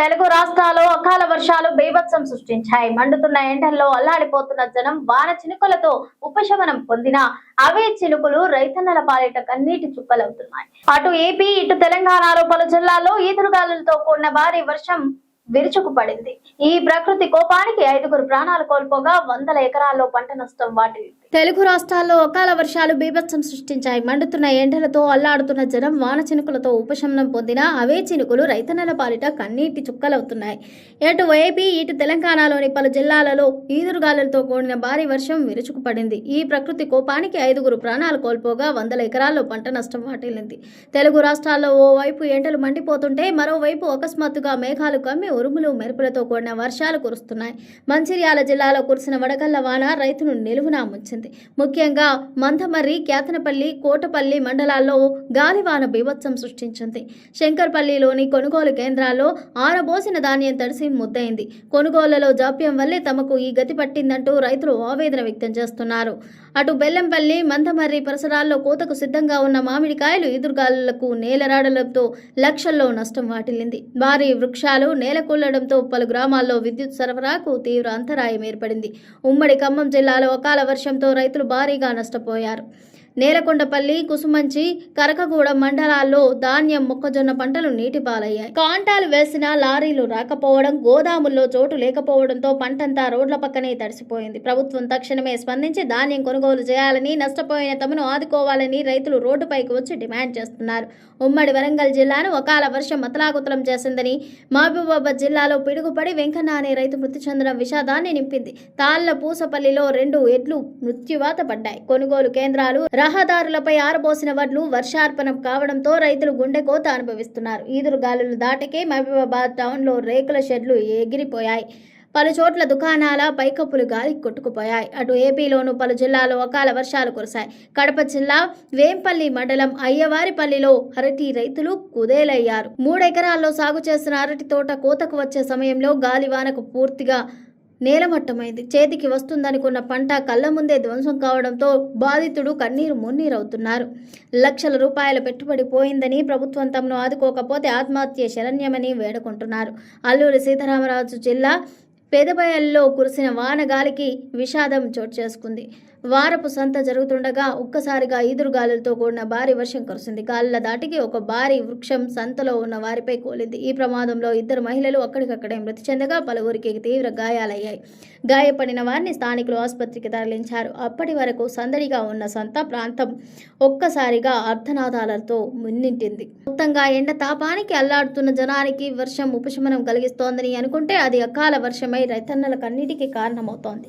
తెలుగు రాష్ట్రాల్లో అకాల వర్షాలు బీభత్సం సృష్టించాయి. మండుతున్న ఎండల్లో అల్లాడిపోతున్న జనం వాన చినుకులతో ఉపశమనం పొందిన అవే చినుకులు రైతన్నల పాలిట కన్నీటి చుక్కలవుతున్నాయి. అటు ఏపీ ఇటు తెలంగాణలో పలు జిల్లాల్లో ఈదురుగాలులతో కూడిన భారీ వర్షం విరుచుకుపడింది. ఈ ప్రకృతి కోపానికి 5గురు ప్రాణాలు కోల్పోగా వందల ఎకరాల్లో పంట నష్టం వాటిల్లింది. తెలుగు రాష్ట్రాల్లో అకాల వర్షాలు బీభత్సం సృష్టించాయి. మండుతున్న ఎండలతో అల్లాడుతున్న జనం వాన చినుకులతో ఉపశమనం పొందిన అవే చినుకులు రైతన్నల పాలిట కన్నీటి చుక్కలవుతున్నాయి. అటు ఏపీ ఇటు తెలంగాణలోని పలు జిల్లాలలో ఈదురుగాలులతో కూడిన భారీ వర్షం విరుచుకుపడింది. ఈ ప్రకృతి కోపానికి 5గురు ప్రాణాలు కోల్పోగా వందల ఎకరాల్లో పంట నష్టం వాటిల్లింది. తెలుగు రాష్ట్రాల్లో ఓవైపు ఎండలు మండిపోతుంటే మరోవైపు అకస్మాత్తుగా మేఘాలు కమ్మి ఉరుములు మెరుపులతో కూడిన వర్షాలు కురుస్తున్నాయి. మంచిర్యాల జిల్లాలో కురిసిన వడగళ్ల వాన రైతును నిలువునా ముంచింది. ముఖ్యంగా మందమర్రి, కేతనపల్లి, కోటపల్లి మండలాల్లో గాలివాన బీభత్సం సృష్టించింది. శంకర్పల్లిలోని కొనుగోలు కేంద్రాల్లో ఆరబోసిన ధాన్యం తడిసి ముద్దయింది. కొనుగోళ్లలో జాప్యం వల్లే తమకు ఈ గతి పట్టిందంటూ రైతులు ఆవేదన వ్యక్తం చేస్తున్నారు. అటు బెల్లంపల్లి, మందమర్రి పరిసరాల్లో కోతకు సిద్ధంగా ఉన్న మామిడికాయలు ఈదురుగాలులకు నేలరాడలతో లక్షల్లో నష్టం వాటిల్లింది. భారీ వృక్షాలు నేలకూలడంతో పలు గ్రామాల్లో విద్యుత్ సరఫరాకు తీవ్ర అంతరాయం ఏర్పడింది. ఉమ్మడి ఖమ్మం జిల్లాలో అకాల వర్షంతో రైతులు భారీగా నష్టపోయారు. నేలకొండపల్లి, కుసుమంచి, కరకగూడ మండలాల్లో ధాన్యం, మొక్కజొన్న పంటలు నీటి పాలయ్యాయి. కాంటాలు వేసిన లారీలు రాకపోవడం, గోదాముల్లో చోటు లేకపోవడంతో పంటంతా రోడ్ల పక్కనే తడిసిపోయింది. ప్రభుత్వం తక్షణమే స్పందించి ధాన్యం కొనుగోలు చేయాలని, నష్టపోయిన తమను ఆదుకోవాలని రైతులు రోడ్డుపైకి వచ్చి డిమాండ్ చేస్తున్నారు. ఉమ్మడి వరంగల్ జిల్లాను అకాల వర్షం అతలాకుతలం చేసిందని, మహబూబాబాద్ జిల్లాలో పిడుగుపడి వెంకన్న అనే రైతు మృతి చెందడం విషాదాన్ని నింపింది. తాళ్ల పూసపల్లిలో 2 ఎడ్లు మృత్యువాత పడ్డాయి. కొనుగోలు కేంద్రాలు, రహదారులపై ఆరబోసిన వడ్లు వర్షార్పణం కావడంతో రైతులు గుండెకోత అనుభవిస్తున్నారు. ఈదురుగాలులు దాటికే మహబూబాబాద్ టౌన్లో రేకుల షెడ్లు ఎగిరిపోయాయి. పలు చోట్ల దుకాణాల పైకప్పులు గాలి కొట్టుకుపోయాయి. అటు ఏపీలోనూ పలు జిల్లాల్లో అకాల వర్షాలు కురిశాయి. కడప జిల్లా వేంపల్లి మండలం అయ్యవారిపల్లిలో అరటి రైతులు కుదేలయ్యారు. 3 ఎకరాల్లో సాగు చేసిన అరటి తోట కోతకు వచ్చే సమయంలో గాలివానకు పూర్తిగా నేలమట్టమైంది. చేతికి వస్తుందనుకున్న పంట కళ్ళ ముందే ధ్వంసం కావడంతో బాధితుడు కన్నీరు మున్నీరవుతున్నారు. లక్షల రూపాయల పెట్టుబడి పోయిందని, ప్రభుత్వం తమను ఆదుకోకపోతే ఆత్మహత్య శరణ్యమని వేడుకుంటున్నారు. అల్లూరి సీతారామరాజు జిల్లా పెదబయల్లో కురిసిన వానగాలికి విషాదం చోటు చేసుకుంది. వారపు సంత జరుగుతుండగా ఒక్కసారిగా ఈదురుగాలులతో కూడిన భారీ వర్షం కురిసింది. గాలుల దాటికి ఒక భారీ వృక్షం సంతలో ఉన్న వారిపై కూలింది. ఈ ప్రమాదంలో 2 మహిళలు అక్కడికక్కడే మృతి చెందగా పలువురికి తీవ్ర గాయాలయ్యాయి. గాయపడిన వారిని స్థానికులు ఆసుపత్రికి తరలించారు. అప్పటి వరకు సందడిగా ఉన్న సంత ప్రాంతం ఒక్కసారిగా అర్ధనాదాలతో మున్నింటింది. మొత్తంగా ఎండ తాపానికి అల్లాడుతున్న జనానికి వర్షం ఉపశమనం కలిగిస్తోందని అనుకుంటే అది అకాల వర్షమై రైతన్నల కన్నీటికి కారణమవుతోంది.